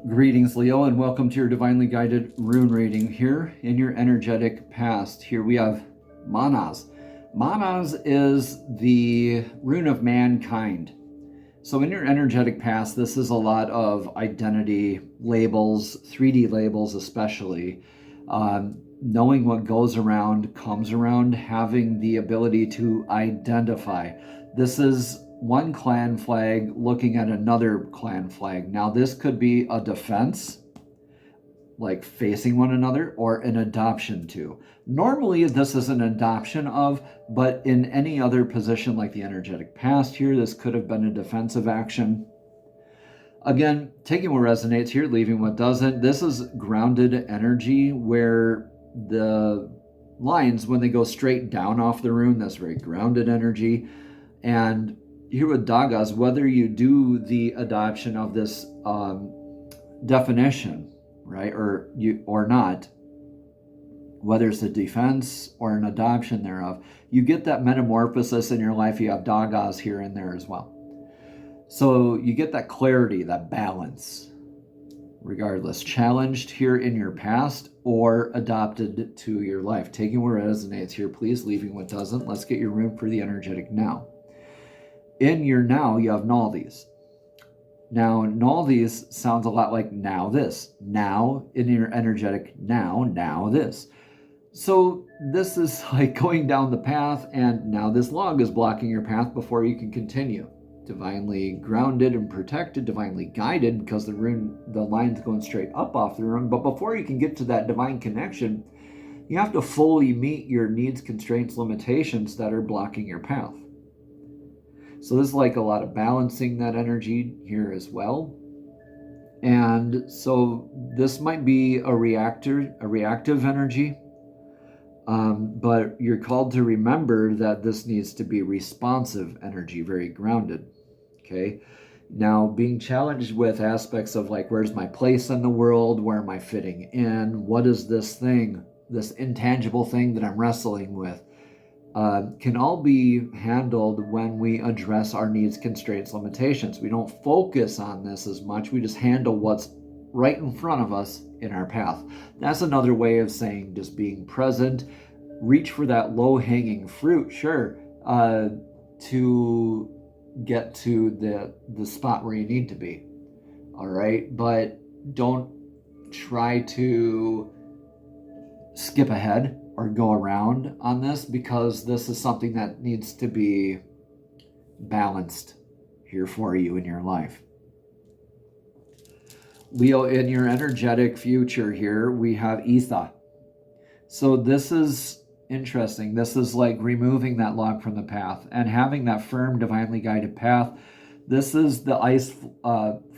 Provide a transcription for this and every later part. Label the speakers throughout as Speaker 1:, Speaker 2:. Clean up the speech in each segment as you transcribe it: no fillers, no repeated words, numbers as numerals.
Speaker 1: Greetings, Leo, and welcome to your divinely guided rune reading here in your energetic past. Here we have Manas. Manas is the rune of mankind. So in your energetic past, this is a lot of identity labels, 3D labels especially. Knowing what goes around, comes around, having the ability to identify. This is one clan flag looking at another clan flag. Now this could be a defense, like facing one another, or an adoption too. Normally this is an adoption of, but in any other position like the energetic past here, this could have been a defensive action. Again, taking what resonates here, leaving what doesn't. This is grounded energy where the lines, when they go straight down off the rune, that's very grounded energy. And here with Dagas, whether you do the adoption of this definition, right, or not, whether it's a defense or an adoption thereof, you get that metamorphosis in your life. You have Dagas here and there as well. So you get that clarity, that balance, regardless, challenged here in your past or adopted to your life. Taking what resonates here, please, leaving what doesn't. Let's get your rune for the energetic now. In your now, you have Naldis. Now, Naldis sounds a lot like now this. Now, in your energetic now this. So this is like going down the path, and now this log is blocking your path before you can continue. Divinely grounded and protected, divinely guided, because the line's going straight up off the rune. But before you can get to that divine connection, you have to fully meet your needs, constraints, limitations that are blocking your path. So this is like a lot of balancing that energy here as well. And so this might be a reactive energy, but you're called to remember that this needs to be responsive energy, very grounded. Okay. Now, being challenged with aspects of like, where's my place in the world? Where am I fitting in? What is this thing, this intangible thing that I'm wrestling with? Can all be handled when we address our needs, constraints, limitations. We don't focus on this as much. We just handle what's right in front of us in our path. That's another way of saying just being present. Reach for that low-hanging fruit, sure, to get to the spot where you need to be. All right, but don't try to skip ahead or go around on this, because this is something that needs to be balanced here for you in your life. Leo, in your energetic future here, we have Ether. So this is interesting. This is like removing that log from the path and having that firm, divinely guided path. This is the ice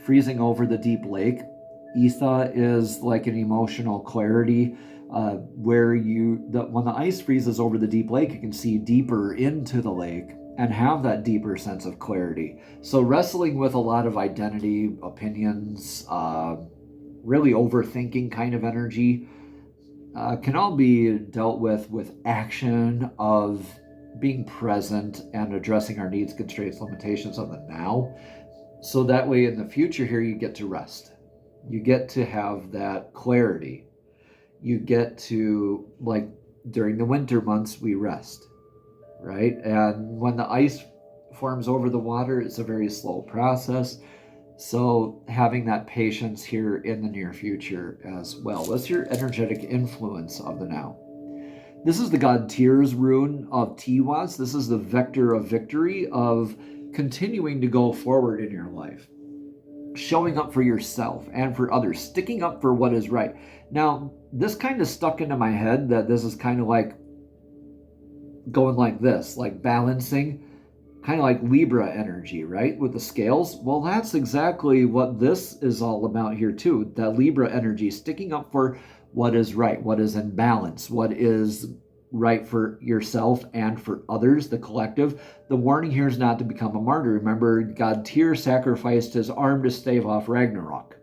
Speaker 1: freezing over the deep lake. Ether is like an emotional clarity, where when the ice freezes over the deep lake, you can see deeper into the lake and have that deeper sense of clarity. So wrestling with a lot of identity, opinions, really overthinking kind of energy, can all be dealt with action of being present and addressing our needs, constraints, limitations of the now. So that way in the future here, you get to rest. You get to have that clarity. You get to, like during the winter months, we rest, right? And when the ice forms over the water, it's a very slow process. So having that patience here in the near future as well. What's your energetic influence of the now? This is the god Tyr's rune of Tiwaz. This is the vector of victory, of continuing to go forward in your life. Showing up for yourself and for others, sticking up for what is right. Now, this kind of stuck into my head that this is kind of like going like this, like balancing, kind of like Libra energy, right? With the scales. Well, that's exactly what this is all about here too. That Libra energy, sticking up for what is right, what is in balance, what is right for yourself and for others, the collective. The warning here is not to become a martyr. Remember, god Tyr sacrificed his arm to stave off Ragnarok.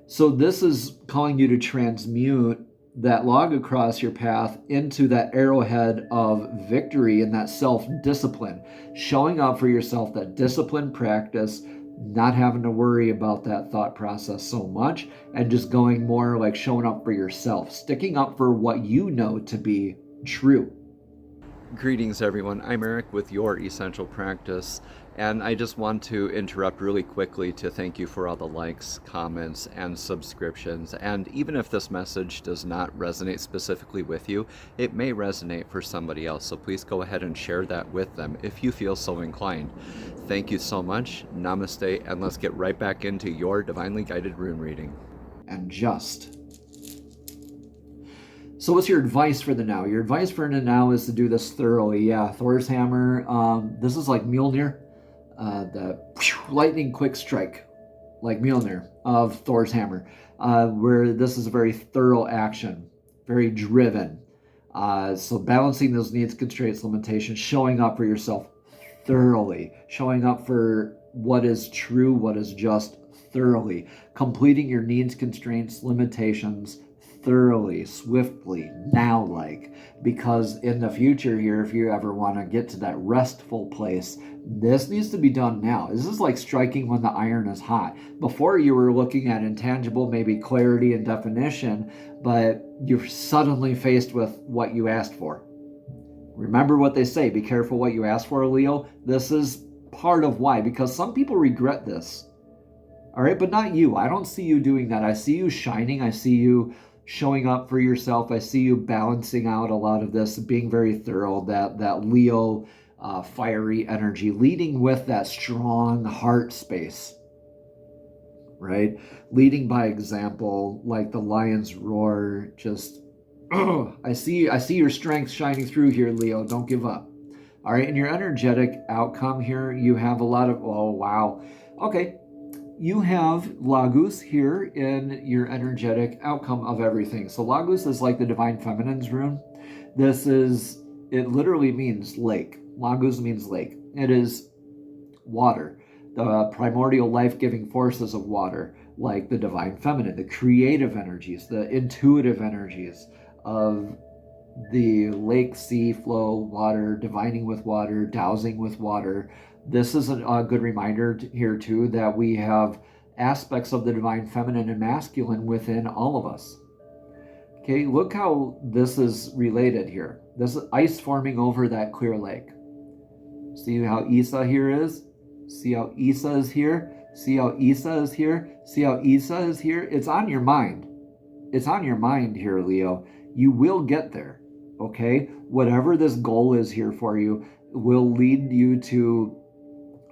Speaker 1: So this is calling you to transmute that log across your path into that arrowhead of victory and that self-discipline, showing up for yourself, that discipline practice, not having to worry about that thought process so much, and just going more like showing up for yourself, sticking up for what you know to be true. Greetings, everyone. I'm Eric with Your Essential Practice, and I just want to interrupt really quickly to thank you for all the likes, comments, and subscriptions. And even if this message does not resonate specifically with you, it may resonate for somebody else. So please go ahead and share that with them if you feel so inclined. Thank you so much. Namaste, and let's get right back into your divinely guided rune reading. And just. So what's your advice for the now? Your advice for the now is to do this thoroughly. Yeah, Thor's hammer. This is like Mjolnir, the lightning quick strike, like Mjolnir of Thor's hammer, where this is a very thorough action, very driven. So balancing those needs, constraints, limitations, showing up for yourself thoroughly, showing up for what is true, what is just thoroughly, completing your needs, constraints, limitations thoroughly, swiftly, now, like, because in the future here, if you ever want to get to that restful place, this needs to be done now. This is like striking when the iron is hot. Before, you were looking at intangible, maybe clarity and definition, but you're suddenly faced with what you asked for. Remember what they say, be careful what you ask for, Leo. This is part of why, because some people regret this. All right, but not you. I don't see you doing that. I see you shining. I see you showing up for yourself. I see you balancing out a lot of this, being very thorough, that Leo fiery energy, leading with that strong heart space, right? Leading by example, like the lion's roar. Just, I see your strength shining through here, Leo. Don't give up. All right, in your energetic outcome here, you have a lot of, oh, wow. Okay. You have Laguz here in your energetic outcome of everything. So Laguz is like the divine feminine's rune. It literally means lake. Laguz means lake. It is water, the primordial life-giving forces of water, like the divine feminine, the creative energies, the intuitive energies of the lake, sea, flow, water, divining with water, dowsing with water. This is a good reminder here too that we have aspects of the divine feminine and masculine within all of us. Okay, look how this is related here. This is ice forming over that clear lake. See how Isa here is? See how Isa is here? See how Isa is here? See how Isa is here? It's on your mind. It's on your mind here, Leo. You will get there, okay? Whatever this goal is here for you will lead you to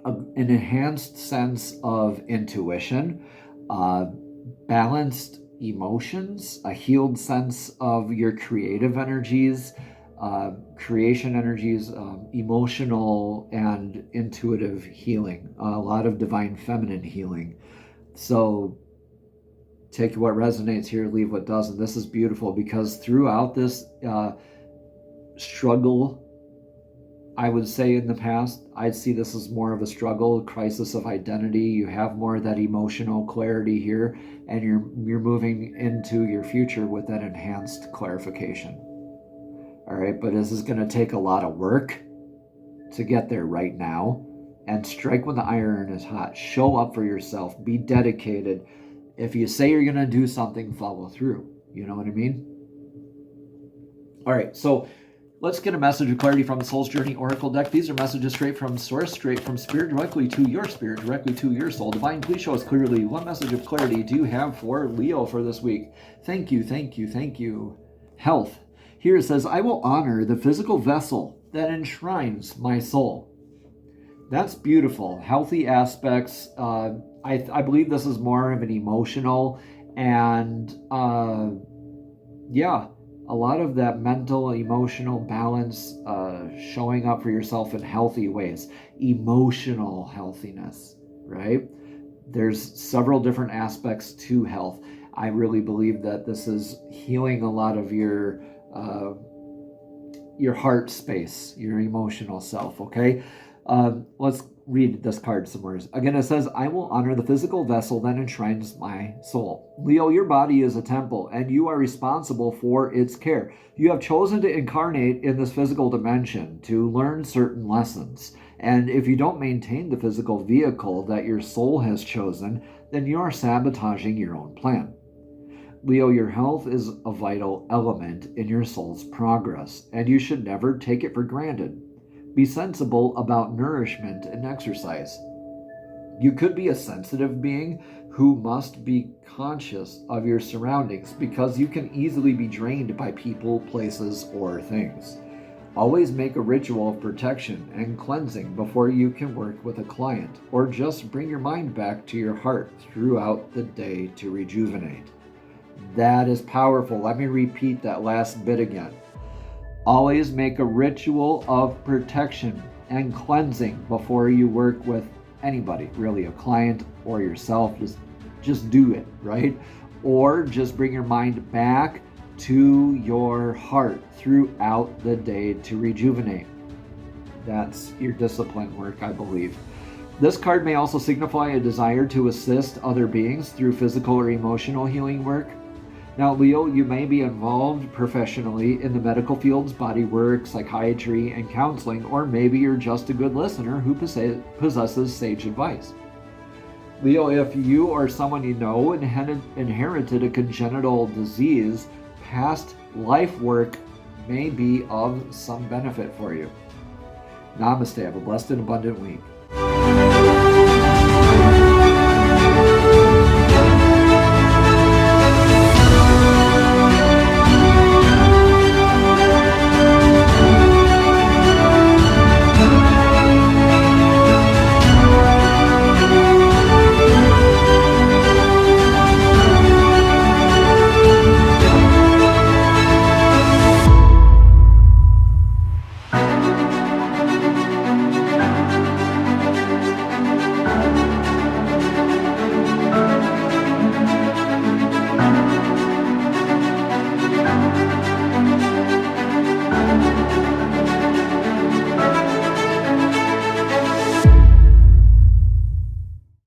Speaker 1: an enhanced sense of intuition, balanced emotions, a healed sense of your creative energies, creation energies, emotional and intuitive healing, a lot of divine feminine healing. So take what resonates here, leave what doesn't. This is beautiful because throughout this struggle, I would say in the past, I'd see this as more of a struggle, crisis of identity. You have more of that emotional clarity here, and you're moving into your future with that enhanced clarification. All right, but this is going to take a lot of work to get there right now. And strike when the iron is hot. Show up for yourself. Be dedicated. If you say you're going to do something, follow through. You know what I mean? All right, so let's get a message of clarity from the Soul's Journey Oracle deck. These are messages straight from Source, straight from Spirit, directly to your spirit, directly to your soul. Divine, please show us clearly what message of clarity do you have for Leo for this week? Thank you, thank you, thank you. Health. Here it says, I will honor the physical vessel that enshrines my soul. That's beautiful. Healthy aspects. I believe this is more of an emotional and, a lot of that mental, emotional balance, showing up for yourself in healthy ways. Emotional healthiness, right? There's several different aspects to health. I really believe that this is healing a lot of your heart space, your emotional self, okay? Let's read this card somewhere. Again, it says, I will honor the physical vessel that enshrines my soul. Leo, your body is a temple, and you are responsible for its care. You have chosen to incarnate in this physical dimension to learn certain lessons And if you don't maintain the physical vehicle that your soul has chosen, then you are sabotaging your own plan. Leo, your health is a vital element in your soul's progress, and you should never take it for granted. Be sensible about nourishment and exercise. You could be a sensitive being who must be conscious of your surroundings because you can easily be drained by people, places, or things. Always make a ritual of protection and cleansing before you can work with a client, or just bring your mind back to your heart throughout the day to rejuvenate. That is powerful. Let me repeat that last bit again. Always make a ritual of protection and cleansing before you work with anybody, really, a client or yourself. Just do it, right? Or just bring your mind back to your heart throughout the day to rejuvenate. That's your discipline work, I believe. This card may also signify a desire to assist other beings through physical or emotional healing work. Now, Leo, you may be involved professionally in the medical fields, body work, psychiatry, and counseling, or maybe you're just a good listener who possesses sage advice. Leo, if you or someone you know inherited a congenital disease, past life work may be of some benefit for you. Namaste. Have a blessed and abundant week.